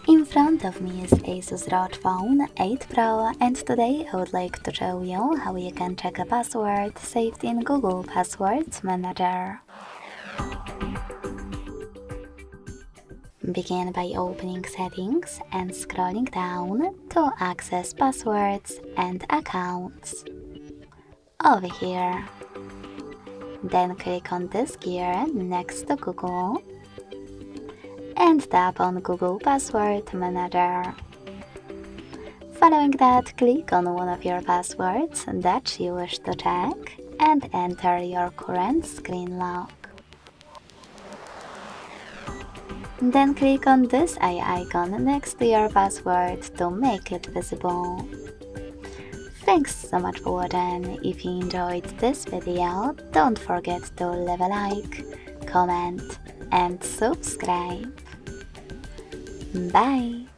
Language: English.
In front of me is ASUS ROG Phone 8 Pro, and today I would like to show you how you can check a password saved in Google Passwords Manager. Begin by opening Settings and scrolling down to access passwords and accounts. Over here. Then click on this gear next to Google and tap on Google Password Manager. Following that, click on one of your passwords that you wish to check and enter your current screen lock. Then click on this eye icon next to your password to make it visible. Thanks so much for watching. If you enjoyed this video, don't forget to leave a like, comment and subscribe. Bye!